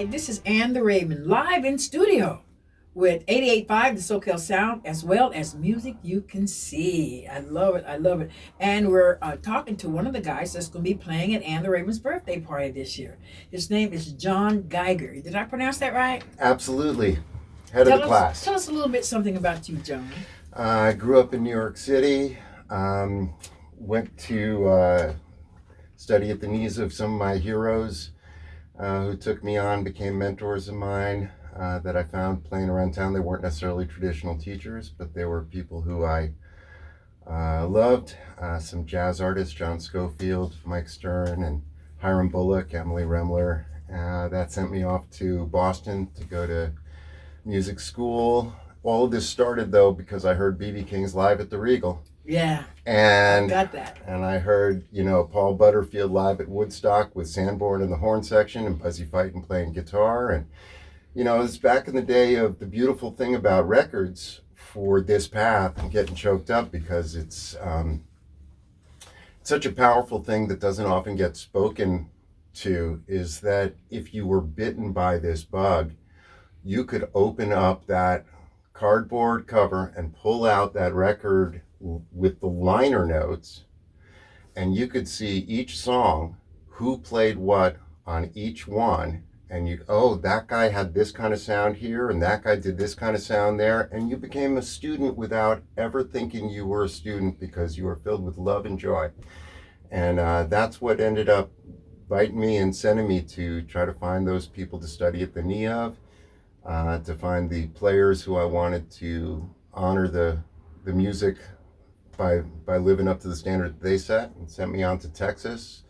Hi, this is Ann the Raven, live in studio with 88.5 the SoCal Sound, as well as Music You Can See. I love it. I love it. And we're talking to one of the guys that's going to be playing at Ann the Raven's birthday party this year. His name is John Geiger. Did I pronounce that right? Absolutely. Head of the class. Tell us a little bit something about you, John. I grew up in New York City. Went to study at the knees of some of my heroes who took me on, became mentors of mine that I found playing around town. They weren't necessarily traditional teachers, but they were people who I loved. Some jazz artists, John Scofield, Mike Stern, and Hiram Bullock, Emily Remler. That sent me off to Boston to go to music school. All of this started though because I heard B.B. King's live at the Regal. Yeah, and I got that. And I heard, Paul Butterfield live at Woodstock with Sanborn in the horn section and Buzzy Fighton playing guitar. And, it was back in the day of the beautiful thing about records for this path. I'm getting choked up because it's such a powerful thing that doesn't often get spoken to, is that if you were bitten by this bug, you could open up that cardboard cover and pull out that record with the liner notes, and you could see each song, who played what on each one, and that guy had this kind of sound here and that guy did this kind of sound there, and you became a student without ever thinking you were a student because you were filled with love and joy. And that's what ended up biting me and sending me to try to find those people to study at the knee of, to find the players who I wanted to honor the music by living up to the standard that they set, and sent me on to Texas.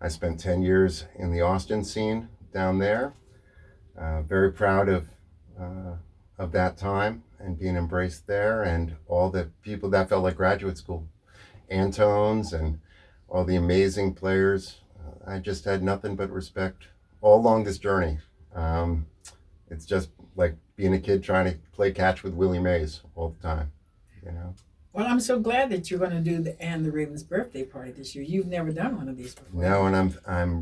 I spent 10 years in the Austin scene down there. Very proud of that time and being embraced there, and all the people that felt like graduate school. Antones and all the amazing players. I just had nothing but respect all along this journey. It's just like being a kid trying to play catch with Willie Mays all the time, Well, I'm so glad that you're going to do the Ann the Raven's birthday party this year. You've never done one of these before. No, and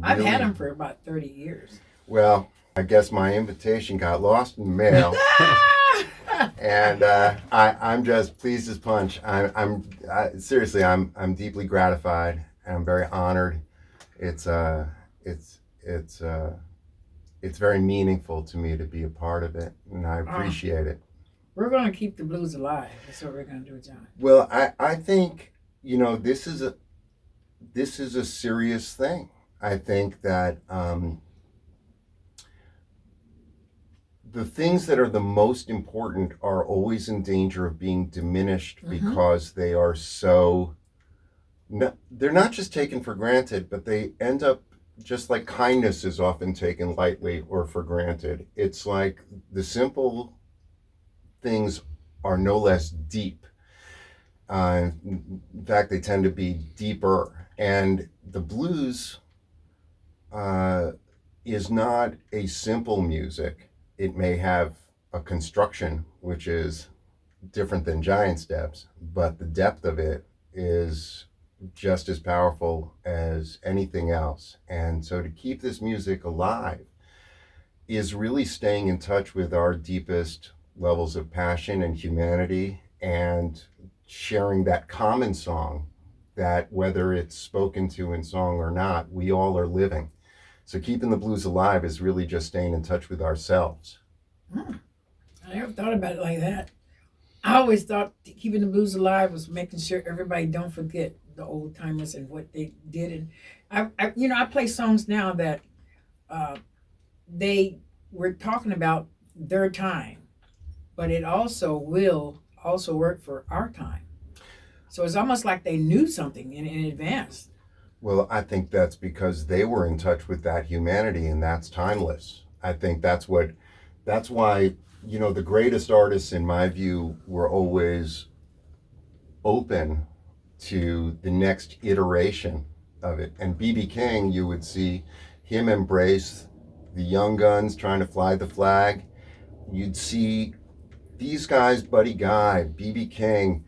I've had them for about 30 years. Well, I guess my invitation got lost in the mail, and I'm just pleased as punch. Seriously, I'm deeply gratified, and I'm very honored. It's very meaningful to me to be a part of it, and I appreciate it. We're going to keep the blues alive. That's what we're going to do, John. Well, I think, this is a serious thing. I think that the things that are the most important are always in danger of being diminished because they are they're not just taken for granted, but they end up just like kindness is often taken lightly or for granted. It's like the simple things are no less deep. In fact, they tend to be deeper. And the blues is not a simple music. It may have a construction which is different than giant steps, but the depth of it is just as powerful as anything else. And so to keep this music alive is really staying in touch with our deepest levels of passion and humanity, and sharing that common song that, whether it's spoken to in song or not, we all are living. So keeping the blues alive is really just staying in touch with ourselves. I never thought about it like that. I always thought keeping the blues alive was making sure everybody don't forget the old timers and what they did. And I play songs now that they were talking about their time, but it also will work for our time. So it's almost like they knew something in advance. Well, I think that's because they were in touch with that humanity, and that's timeless. I think that's why, the greatest artists, in my view, were always open to the next iteration of it. And B.B. King, you would see him embrace the young guns trying to fly the flag. You'd see these guys, Buddy Guy, B.B. King,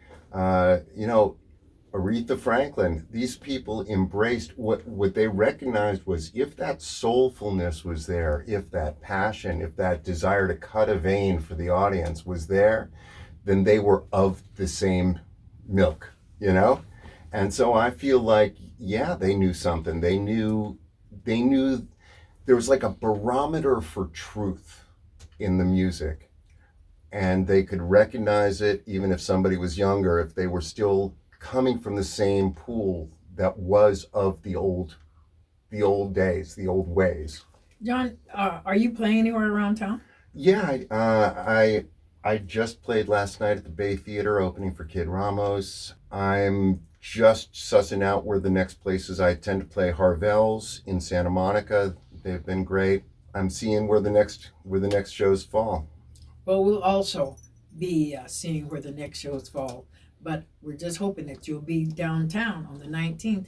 Aretha Franklin, these people embraced what they recognized was if that soulfulness was there, if that passion, if that desire to cut a vein for the audience was there, then they were of the same milk, you know? And so I feel like, yeah, they knew something. They knew there was like a barometer for truth in the music. And they could recognize it even if somebody was younger, if they were still coming from the same pool that was of the old days, the old ways. John, are you playing anywhere around town? Yeah, I just played last night at the Bay Theater opening for Kid Ramos. I'm just sussing out where the next places. I tend to play Harvell's in Santa Monica. They've been great. I'm seeing where the next shows fall. Well, we'll also be seeing where the next shows fall. But we're just hoping that you'll be downtown on the 19th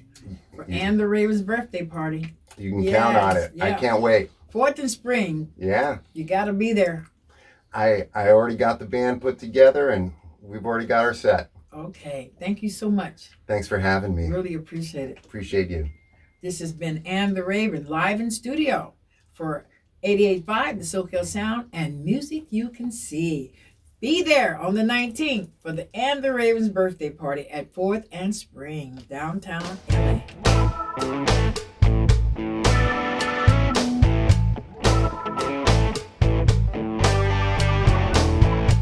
for Anne the Raven's birthday party. You can count on it. Yeah. I can't wait. 4th and Spring. Yeah. You got to be there. I already got the band put together and we've already got our set. Okay. Thank you so much. Thanks for having me. Really appreciate it. Appreciate you. This has been Anne the Raven live in studio for 88.5 The SoCal Sound and Music You Can See. Be there on the 19th for the Anne the Raven's birthday party at 4th and Spring, downtown LA.